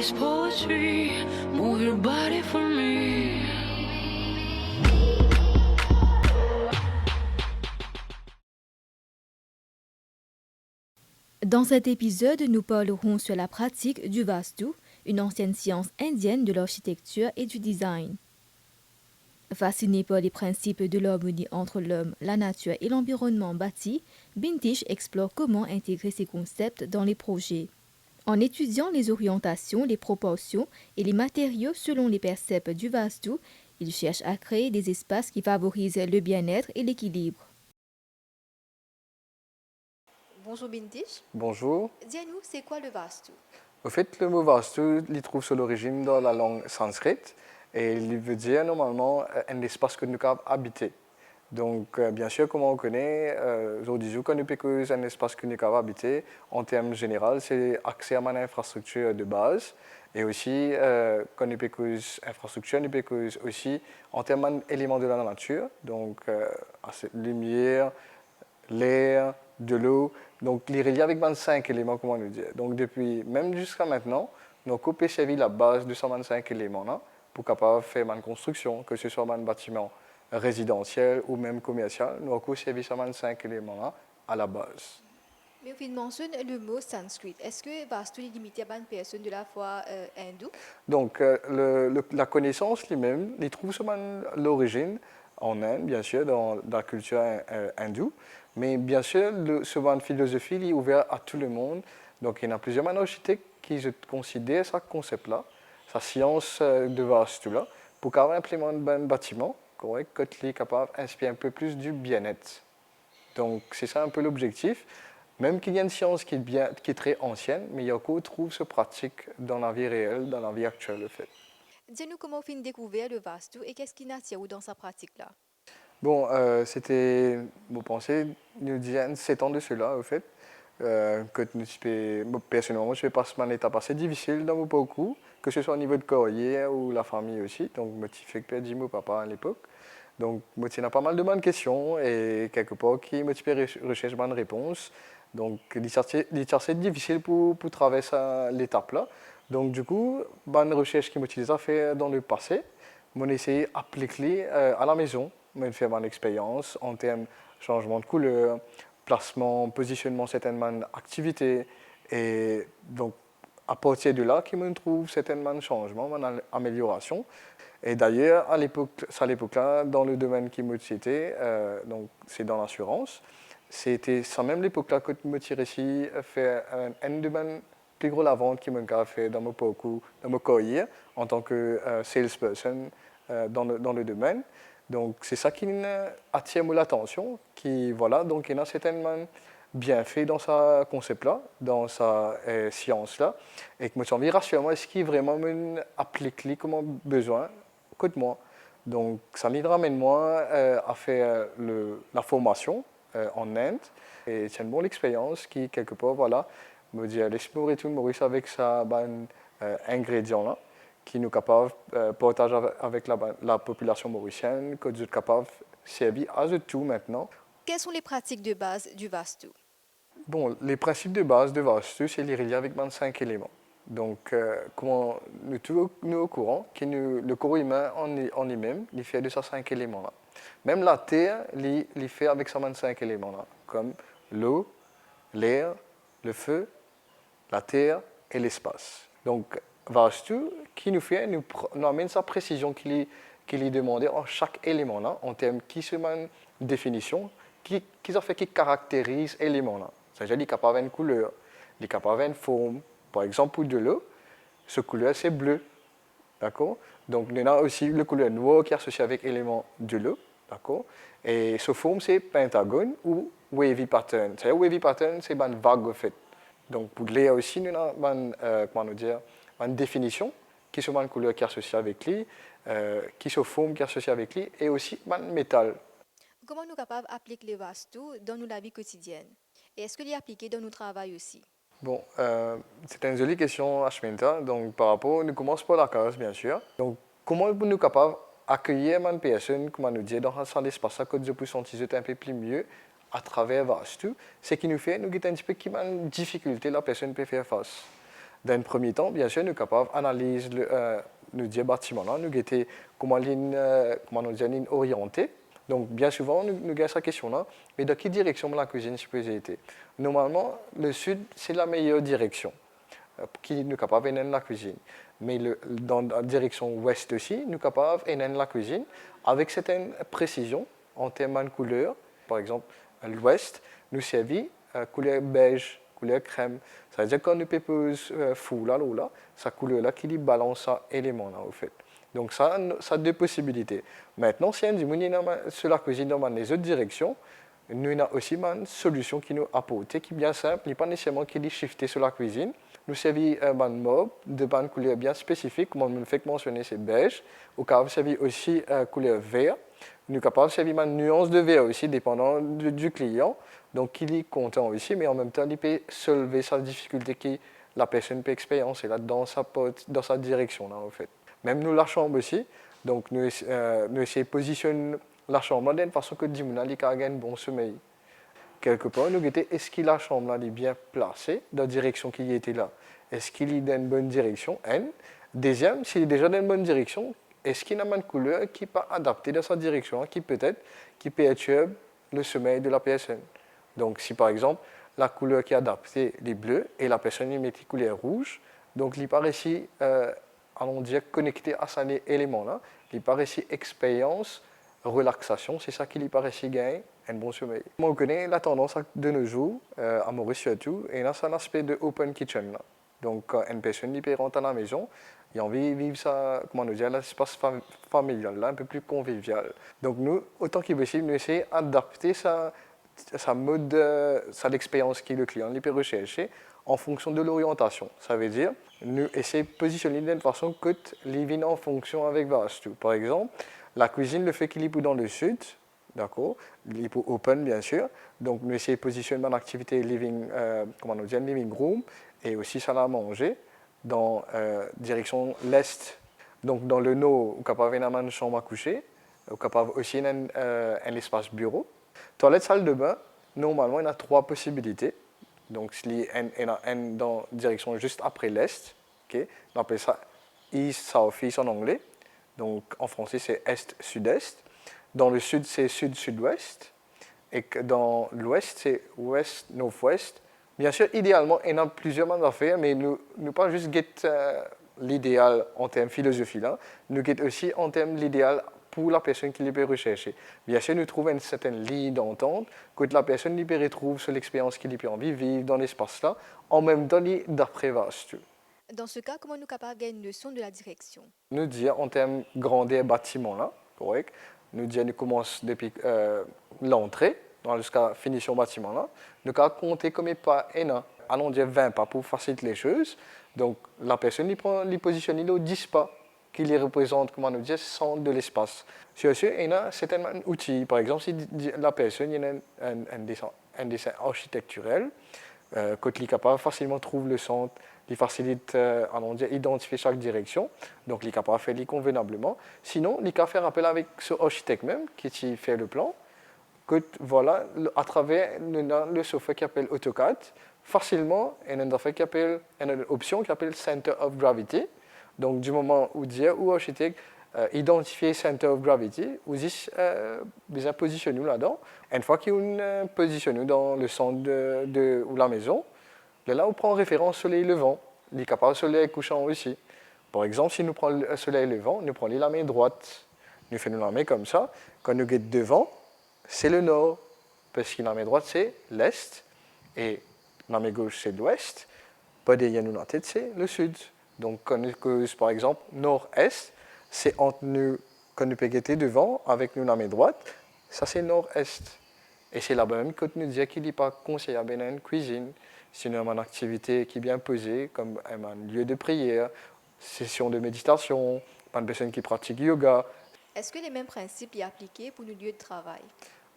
is poetry. Move your body for me. Dans cet épisode, nous parlerons sur la pratique du Vastu, une ancienne science indienne de l'architecture et du design. Fasciné par les principes de l'harmonie entre l'homme, la nature et l'environnement bâti, Bintish explore comment intégrer ces concepts dans les projets. En étudiant les orientations, les proportions et les matériaux selon les percepts du Vastu, il cherche à créer des espaces qui favorisent le bien-être et l'équilibre. Bonjour Bintish. Bonjour. Dis-nous, c'est quoi le Vastu? Au fait, le mot vastu, il trouve son origine dans la langue sanskrite et il veut dire normalement un espace que nous pouvons habiter. Donc, bien sûr, comme on connaît, aujourd'hui, quand nous pouvons un espace que nous pouvons habiter, en termes généraux, c'est accès à une infrastructure de base. Et aussi, quand nous pouvons infrastructure, nous pouvons aussi en termes d'éléments de la nature, donc lumière, l'air, de l'eau. Donc, les reliés avec 25 éléments, comment nous dire. Donc, depuis, même jusqu'à maintenant, nous avons servi la base de ces 25 éléments-là pour capable faire une construction, que ce soit un bâtiment résidentiel ou même commercial. Nous avons servi ces 25 éléments-là à la base. Mais vous mentionnez le mot sanskrit. Est-ce que Vastu est limité à une personne de la foi hindoue? Donc, la connaissance lui-même, il trouve seulement l'origine en Inde, bien sûr, dans la culture hindoue. Mais bien sûr, ce genre de philosophie est ouvert à tout le monde. Donc, il y a plusieurs architectes qui considèrent ce concept-là, sa science de Vastu-là, pour implémenter un bâtiment correct, qui est capable d'inspirer un peu plus du bien-être. Donc, c'est ça un peu l'objectif. Même qu'il y a une science qui est très ancienne, mais Yoko trouve ce pratique dans la vie réelle, dans la vie actuelle, en fait. Dis-nous comment vous avez découvert le Vastu et qu'est-ce qui n'attire dans sa pratique-là? Bon, c'était, vous pensez, nous disons 7 ans de cela, en fait. Personnellement, je passe une étape assez difficile dans mon parcours, que ce soit au niveau de carrière ou la famille aussi. Donc, je fait que perdu mon papa à l'époque. Donc, je pas mal de bonnes questions et quelque part qui me recherche bonne réponse. Donc, c'est difficile pour traverser l'étape-là. Donc, du coup, bonne recherche qui m'utilise à faire dans le passé, j'ai essayé d'appliquer à la maison, j'ai fait mon expérience en termes de changement de couleur, placement, positionnement certaines activités. Et donc, à partir de là, qui me trouve certainement changements, une amélioration. Et d'ailleurs, à l'époque-là, dans le domaine qui me citait, donc c'est dans l'assurance, c'était sans même l'époque-là que je me tirais ici faire un domaine plus gros la vente qui m'a fait dans mon parcours, dans mon carrière en tant que salesperson dans le domaine. Donc c'est ça qui attire mon attention, qui voilà, donc il y a certainement bien fait dans sa concept-là, dans sa science-là, et que me semble rassurant, est-ce qu'il vraiment applique comme besoin de moi. Donc, ça me ramène moi à faire la formation en Inde. Et c'est une bonne expérience qui, quelque part, voilà, me dit, laisse-moi retourner Maurice avec ça, ingrédient-là, qui nous capable de partager avec la population mauricienne, que nous sommes capables de servir à tout maintenant. Quelles sont les pratiques de base du Vastu? Bon, les principes de base de Vastu, c'est les relier avec 25 éléments. Donc, comment nous sommes au courant que le corps humain en lui-même, il fait de ces 5 éléments-là. Même la Terre, il fait avec ces 25 éléments-là, comme l'eau, l'air, le feu, la terre et l'espace. Donc, Vastu, qui nous fait, nous amène sa précision qu'il est demandé en chaque élément-là, en termes qui se met définition, qui caractérise l'élément-là. C'est-à-dire qu'il est capable d'avoir une couleur, il est capable d'avoir une forme. Par exemple, pour de l'eau, ce couleur, c'est bleu. D'accord? Donc, il y a aussi le couleur noir qui est associé avec l'élément de l'eau. D'accord? Et ce forme, c'est pentagone ou wavy pattern. C'est-à-dire, wavy pattern, c'est une vague, en fait. Donc, pour l'air aussi, nous avons une définition qui est une couleur qui est associée avec lui, qui est une forme qui est associée avec lui, et aussi un métal. Comment nous sommes capables d'appliquer le Vastu dans notre vie quotidienne? Et est-ce qu'il est appliqué dans notre travail aussi? Bon, c'est une jolie question, Ashminta. Donc, par rapport, nous commençons par la case, bien sûr. Donc, comment nous sommes capables d'accueillir une personne, comment nous dire, dans un espace que nous pouvons sentir un peu plus mieux à travers Vastu, ce qui nous fait, nous avons un petit peu de difficulté la personne peut faire face. Dans un premier temps, bien sûr, nous sommes capables d'analyser nous dire bâtiment là, nous guetter comment comment nous dire ligne orientée. Donc bien souvent, nous avons cette question-là, mais dans quelle direction la cuisine supposée être? Normalement, le sud, c'est la meilleure direction qui nous capable de la cuisine. Mais dans la direction ouest aussi, nous sommes capables de la cuisine avec certaines précisions en termes de couleur. Par exemple, l'ouest nous servit couleur beige, couleur crème. Ça veut dire que quand nous pépose fou là, sa couleur là qui lui balance ça élément là au fait. Donc ça a deux possibilités. Maintenant, si on dit sur la cuisine dans les autres directions, nous avons aussi une solution qui nous apporte, qui est bien simple, n'est pas nécessairement qui est shifter sur la cuisine. Nous servons un mob de une couleur bien spécifique, comme on me fait mentionner, c'est beige. Au cas où, servi aussi couleur vert. Nous sommes capables de servir une nuance de vert aussi, dépendant du client. Donc, il est content aussi, mais en même temps, il peut soulever sa difficulté que la personne peut expérimenter là, dans sa direction, là, en fait. Même nous, la chambre aussi. Donc, nous essayons de positionner la chambre d'une façon que Dimona a un bon sommeil. Quelque part, nous regardons est-ce que la chambre là, est bien placée dans la direction qui était là. Est-ce qu'il est dans une bonne direction? Deuxième, s'il est déjà dans une bonne direction, est-ce qu'il y a une couleur qui n'est pas adaptée dans sa direction, qui perturbe le sommeil de la personne? Donc, si par exemple, la couleur qui est adaptée est bleue et la personne y met une couleur rouge, donc il paraît ici, allons dire, connecté à cet élément-là, il paraît ici expérience, relaxation, c'est ça qui lui paraît ici gagner un bon sommeil. On connaît la tendance de nos jours, à Maurice surtout, et là, c'est un aspect de open kitchen. Là. Donc, quand une personne qui rentre à la maison, il a envie de vivre ça, comment nous dire, l'espace familial, là, un peu plus convivial. Donc, nous, autant qu'il possible, nous essayons d'adapter sa mode, l'expérience que le client peut rechercher en fonction de l'orientation. Ça veut dire, nous essayons de positionner d'une façon que les vignes en fonction avec Vastu. Par exemple, la cuisine, le fait qu'il est dans le sud, d'accord, il est open bien sûr, donc nous essayons de positionner une activité living, living room et aussi salle à manger dans direction l'est. Donc dans le nord, on est capable d'avoir une chambre à coucher, on est capable aussi un espace bureau. Toilette, salle de bain, normalement, il y a trois possibilités. Donc, il y a une dans direction juste après l'est. Okay? On appelle ça East, South, East en anglais. Donc, en français, c'est Est, Sud-Est. Dans le sud, c'est Sud, Sud-Ouest. Et dans l'Ouest, c'est Ouest, Nord-Ouest. Bien sûr, idéalement, il y a plusieurs manières de faire, mais nous pas juste get l'idéal en termes de philosophie, là. Nous get aussi en termes de l'idéal pour la personne qui les peut rechercher. Bien sûr, nous trouvons une certaine ligne d'entente que la personne les peut retrouver sur l'expérience qu'il peut envie de vivre dans l'espace-là, en même temps d'après vaste. Dans ce cas, comment nous sommes capables de gagner une notion de la direction? Nous disons en termes de grandeur bâtiment, là, correct. Nous disons nous commençons depuis l'entrée, jusqu'à la finition bâtiment, là. Nous avons compté comme pas énorme. Allons dire 20 pas pour faciliter les choses. Donc, la personne les positionne aux 10 pas qui les représente, comment nous dire, centre de l'espace. Sur ce, il y a certains outils. Par exemple, si la personne a un dessin architecturel, quand il est capable facilement trouver le centre, il facilite identifier chaque direction, donc il est capable de faire convenablement. Sinon, il est capable de faire appel avec ce architecte même qui fait le plan, que voilà, à travers le software qui s'appelle AutoCAD, facilement, il y a une option qui s'appelle Center of Gravity. Donc, du moment où dire ou architecte identifier Center of Gravity, vous bien positionner là-dedans. Une fois qu'il positionne dans le centre de la maison, là, on prend référence au soleil levant. Il est capable de soleil couchant aussi. Par exemple, si nous prenons le soleil levant, nous prenons la main droite. Nous faisons la main comme ça. Quand nous guettons devant, c'est le nord. Parce que la main droite, c'est l'est. Et la main gauche, c'est l'ouest. Pas derrière nous, la tête, c'est le sud. Donc, quand nous causons, par exemple, nord-est, c'est entre nous, quand nous guettons devant, avec nous la main droite, ça c'est nord-est. Et c'est là même que nous disons qu'il n'est pas conseillable dans une cuisine. Sinon, une activité qui est bien posée, comme un lieu de prière, session de méditation, une personne qui pratique yoga. Est-ce que les mêmes principes y appliqués pour nos lieux de travail?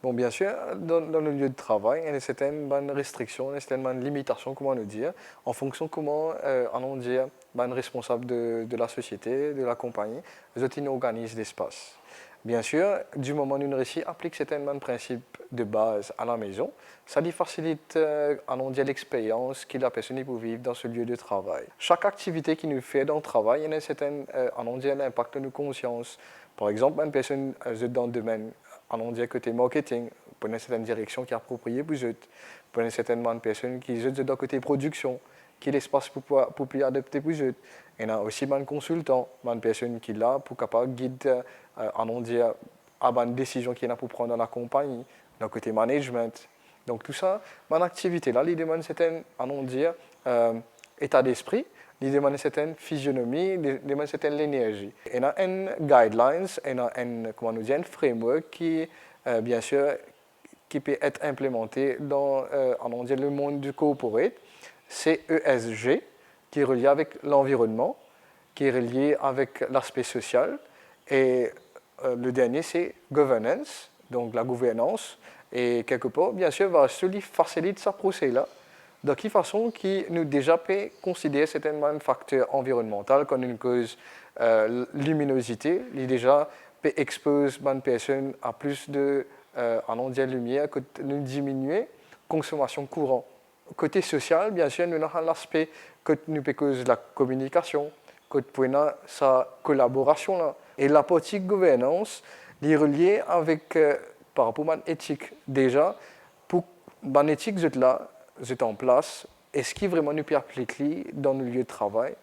Bon, bien sûr, dans le lieu de travail, il y a certaines restrictions, certaines limitations, comment nous dire, en fonction de comment, allons dire, responsable de la société, de la compagnie, les autres organisent l'espace. Bien sûr, du moment où une réussit applique certains principes de base à la maison, ça lui facilite l'expérience que la personne peut vivre dans ce lieu de travail. Chaque activité qui nous fait dans le travail, il y a un certain impact sur nos consciences. Par exemple, une personne dans le domaine côté marketing, pour une certaine direction qui est appropriée pour eux, pour une certaine personne qui est dans le côté production, qui est l'espace pour plus adapter pour eux. Il y a aussi un consultant, une personne qui est là pour capable guider à une décision qu'il y a pour prendre dans la compagnie, dans le côté management. Donc tout ça, mon activité là, il demande certain état d'esprit, il demande une certaine physionomie, il demande une certaine énergie. Il y a un guidelines, il y a un framework qui, bien sûr, qui peut être implémenté dans le monde du corporate. C'est ESG, qui est relié avec l'environnement, qui est relié avec l'aspect social. Et le dernier, c'est governance, donc la gouvernance. Et quelque part, bien sûr, va faciliter ce procès-là. De quelle façon qui nous déjà peut considérer certains facteurs environnementaux comme une cause luminosité, il déjà peut exposer une personne à plus de lumière, que nous diminuer consommation courant. Côté social, bien sûr, nous avons l'aspect que nous peut causer la communication, que nous avons sa collaboration là. Et la partie gouvernance est reliée avec par rapport à l'éthique. Déjà, pour l'éthique vous êtes en place, est-ce qu'il vraiment nous peut appliquer dans le lieu de travail?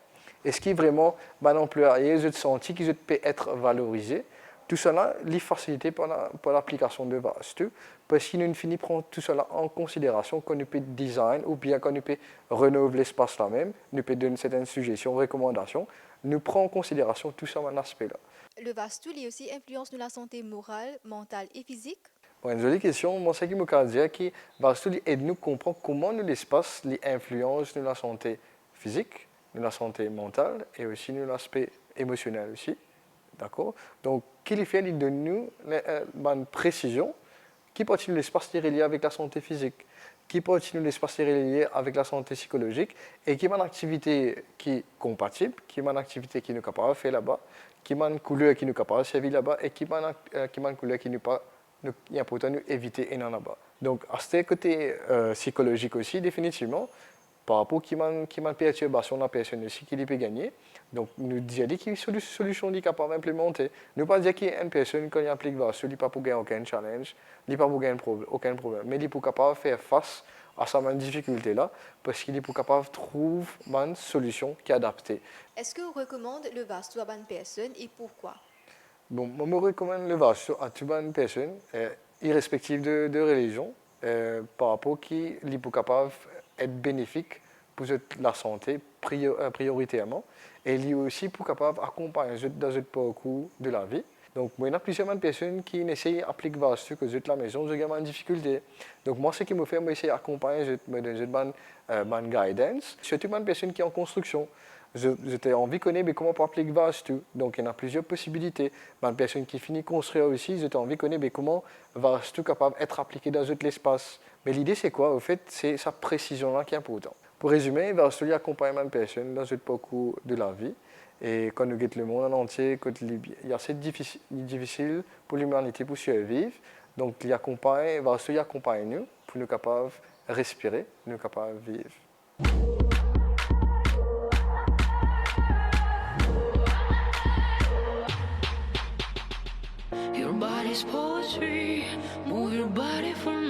Est-ce qu'il vraiment l'employé vous êtes senti qu'il peut être valorisé? Tout cela est facilité pour l'application de VASTU, parce qu'il nous finit prendre tout cela en considération qu'on peut design ou bien qu'on peut renouveler l'espace là-même, nous peut donner certaines suggestions, recommandations, nous prend en considération tout ça dans aspect-là. Le VASTU aussi influence la santé morale, mentale et physique. Une jolie question. Moi, ce qui me dit que VASTU aide nous comprendre comment l'espace influence la santé physique, la santé mentale et aussi l'aspect émotionnel aussi. D'accord? Donc, qu'il fait, il donne nous une précision qui peut être l'espace relié avec la santé physique, qui peut être l'espace relié avec la santé psychologique et qui est une activité qui est compatible, qui est une activité qui nous est capable de faire là-bas, qui est une couleur qui nous est capable de servir là-bas et qui est une couleur qui nous pas il est important d'éviter là-bas. Donc, à ce côté psychologique aussi, définitivement, par rapport à une perturbation de la personne aussi qui peut gagner. Donc, nous disons qu'il y a une solution qui est capable d'implémenter. Nous ne pas dire qu'il y a une personne qui applique VASTU, il n'est pas pour gagner aucun challenge, il n'est pas pour gagner aucun problème, mais il est pour capable de faire face à cette difficulté-là, parce qu'il est pour capable de trouver une solution qui est adaptée. Est-ce que vous recommandez le VASTU à une personne et pourquoi? Bon, moi, je recommande le VASTU à toute une personne, irrespective de religion, par rapport à qui il est pour capable être bénéfique pour la santé prioritairement et il est aussi pour capable d'accompagner dans ce parcours de la vie. Donc, moi, il y a plusieurs personnes qui essayent d'appliquer VASTU que la maison, je gagne une difficulté. Donc, moi, ce qui me fait, moi, essayer d'accompagner, je me donne une guidance, surtout une personne qui est en construction. J'ai envie de connaître comment on applique VASTU. Donc, il y a plusieurs possibilités. Une personne qui finit de construire aussi, j'ai envie de connaître comment VASTU est capable d'être appliqué dans l'espace. Mais l'idée, c'est quoi? Au fait, c'est sa précision-là qui est importante. Pour résumer, VASTU accompagne une personne dans ce parcours de la vie. Et quand nous guettons le monde en entier, c'est difficile pour l'humanité pour survivre. Donc, VASTU accompagne nous pour nous capables de respirer, nous capables de vivre. Your body's poetry, move your body for